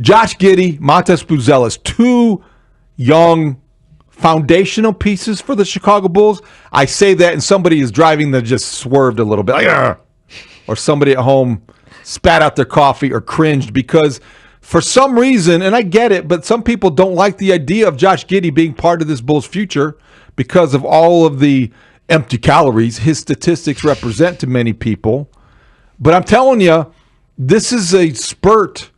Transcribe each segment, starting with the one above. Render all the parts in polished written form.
Josh Giddey, Matas Buzelis, two young foundational pieces for the Chicago Bulls. I say that, and somebody is driving that just swerved a little bit, like, "Argh!" Or somebody at home spat out their coffee or cringed because for some reason, and I get it, but some people don't like the idea of Josh Giddey being part of this Bulls future because of all of the empty calories his statistics represent to many people. But I'm telling you, this is a spurt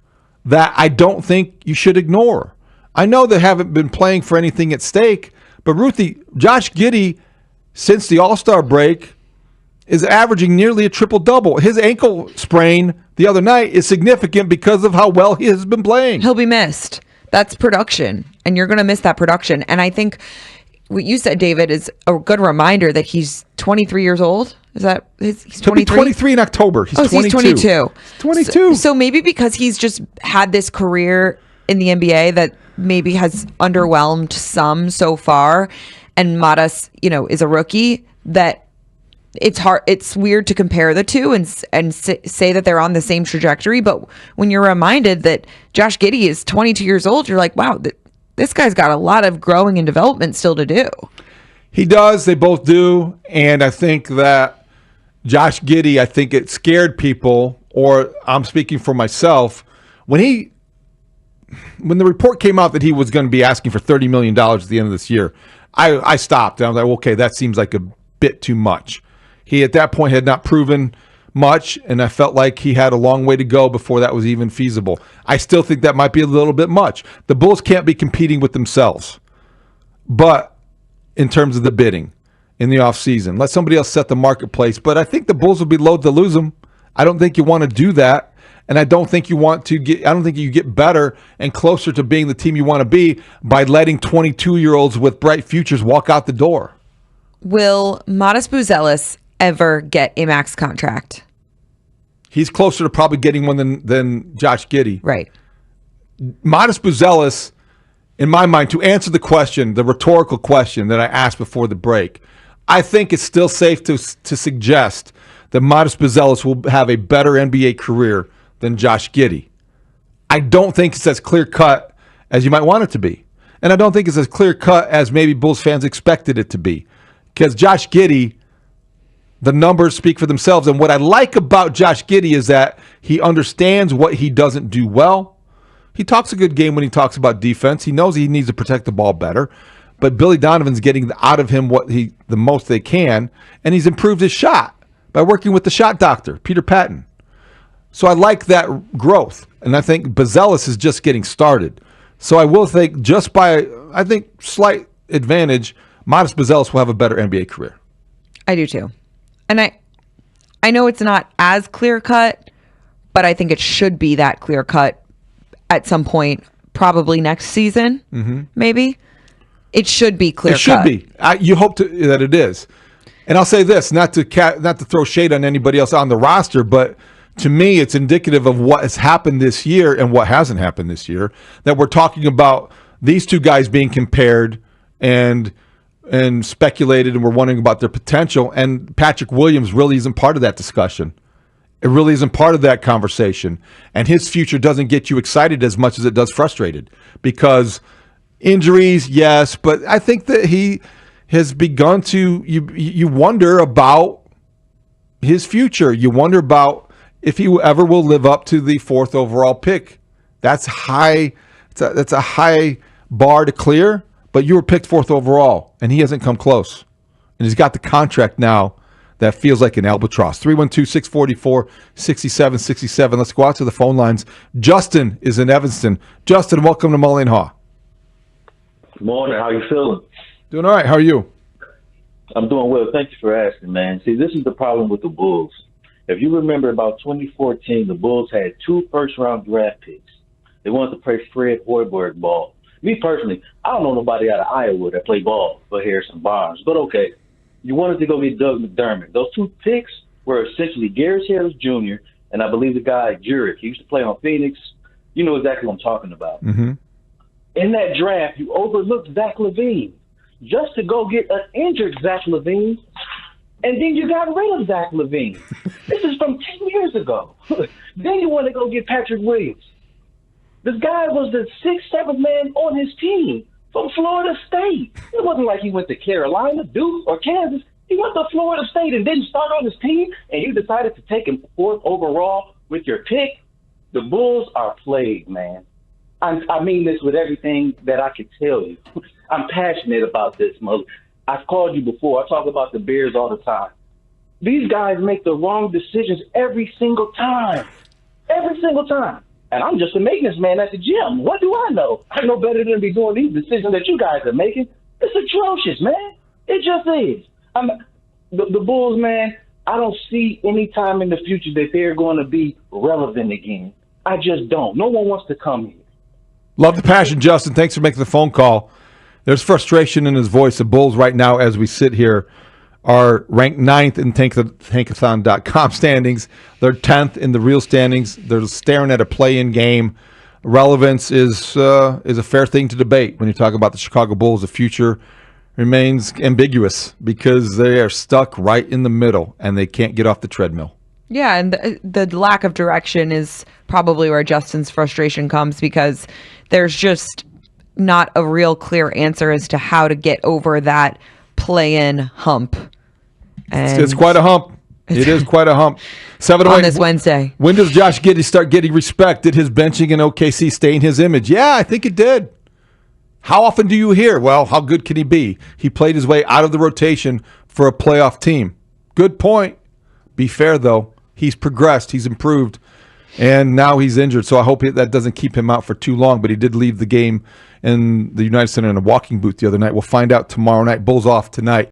that I don't think you should ignore. I know they haven't been playing for anything at stake, but Ruthie, Josh Giddey, since the All-Star break, is averaging nearly a triple-double. His ankle sprain the other night is significant because of how well he has been playing. He'll be missed. That's production, and you're going to miss that production. And I think what you said, David, is a good reminder that he's 23 years old. Is that he's 23? He'll be 23 in October. He's 22. He's 22. He's 22. So maybe because he's just had this career in the NBA that maybe has underwhelmed some so far, and Matas, is a rookie, that it's hard. It's weird to compare the two and say that they're on the same trajectory. But when you're reminded that Josh Giddey is 22 years old, you're like, wow, this guy's got a lot of growing and development still to do. He does. They both do. And I think that Josh Giddey, it scared people, or I'm speaking for myself, when the report came out that he was going to be asking for $30 million at the end of this year, I stopped. And I was like, okay, that seems like a bit too much. He, at that point, had not proven much, and I felt like he had a long way to go before that was even feasible. I still think that might be a little bit much. The Bulls can't be competing with themselves. But in terms of the bidding in the offseason, let somebody else set the marketplace. But I think the Bulls would be loath to lose him. I don't think you want to do that. And I don't think you get better and closer to being the team you want to be by letting 22-year-olds with bright futures walk out the door. Will Matas Buzelis ever get a max contract? He's closer to probably getting one than Josh Giddey. Right. Matas Buzelis, in my mind, to answer the question, the rhetorical question that I asked before the break, I think it's still safe to suggest that Matas Buzelis will have a better NBA career than Josh Giddey. I don't think it's as clear-cut as you might want it to be. And I don't think it's as clear-cut as maybe Bulls fans expected it to be. Because Josh Giddey, the numbers speak for themselves. And what I like about Josh Giddey is that he understands what he doesn't do well. He talks a good game when he talks about defense. He knows he needs to protect the ball better. But Billy Donovan's getting out of him the most they can. And he's improved his shot by working with the shot doctor, Peter Patton. So I like that growth. And I think Buzelis is just getting started. So I will think just by, slight advantage, Matas Buzelis will have a better NBA career. I do too. And I know it's not as clear-cut, but I think it should be that clear-cut at some point, probably next season, maybe. It should be clear-cut. It should be. You hope that it is. And I'll say this, not to throw shade on anybody else on the roster, but to me, it's indicative of what has happened this year and what hasn't happened this year, that we're talking about these two guys being compared and speculated, and we're wondering about their potential. And Patrick Williams really isn't part of that discussion. It really isn't part of that conversation. And his future doesn't get you excited as much as it does frustrated. Because injuries, yes, but I think that he has begun to, you wonder about his future. You wonder about if he ever will live up to the 4th overall pick. That's high. That's a high bar to clear. But you were picked 4th overall, and he hasn't come close. And he's got the contract now that feels like an albatross. 312-644-6767. Let's go out to the phone lines. Justin is in Evanston. Justin, welcome to Mully Haugh. Good morning. How you feeling? Doing all right. How are you? I'm doing well. Thank you for asking, man. See, this is the problem with the Bulls. If you remember about 2014, the Bulls had 2 first-round draft picks. They wanted to play Fred Hoiberg ball. Me personally, I don't know nobody out of Iowa that play ball for Harrison Barnes. But okay, you wanted to go get Doug McDermott. Those 2 picks were essentially Garrett Harris Jr. and I believe the guy Jurek. He used to play on Phoenix. You know exactly what I'm talking about. Mm-hmm. In that draft, you overlooked Zach LaVine just to go get an injured Zach LaVine, and then you got rid of Zach LaVine. This is from 10 years ago. Then you want to go get Patrick Williams. This guy was the 6th, 7th man on his team from Florida State. It wasn't like he went to Carolina, Duke, or Kansas. He went to Florida State and didn't start on his team, and you decided to take him 4th overall with your pick. The Bulls are plagued, man. I mean this with everything that I could tell you. I'm passionate about this, Mully. I've called you before. I talk about the Bears all the time. These guys make the wrong decisions every single time. Every single time. And I'm just a maintenance man at the gym. What do I know? I know better than to be doing these decisions that you guys are making. It's atrocious, man. It just is. The Bulls, man, I don't see any time in the future that they're going to be relevant again. I just don't. No one wants to come here. Love the passion, Justin. Thanks for making the phone call. There's frustration in his voice. The Bulls right now, as we sit here, are ranked 9th in Tankathon.com standings. They're 10th in the real standings. They're staring at a play-in game. Relevance is a fair thing to debate when you talk about the Chicago Bulls. The future remains ambiguous because they are stuck right in the middle and they can't get off the treadmill. Yeah, and the lack of direction is probably where Justin's frustration comes, because there's just not a real clear answer as to how to get over that play-in hump. And it's quite a hump. It is quite a hump. 7-8 on this Wednesday. When does Josh Giddey start getting respect? Did his benching in OKC stain his image? Yeah, I think it did. How often do you hear, well, how good can he be? He played his way out of the rotation for a playoff team. Good point. Be fair, though. He's progressed. He's improved. And now he's injured. So I hope that doesn't keep him out for too long. But he did leave the game in the United Center in a walking boot the other night. We'll find out tomorrow night. Bulls off tonight.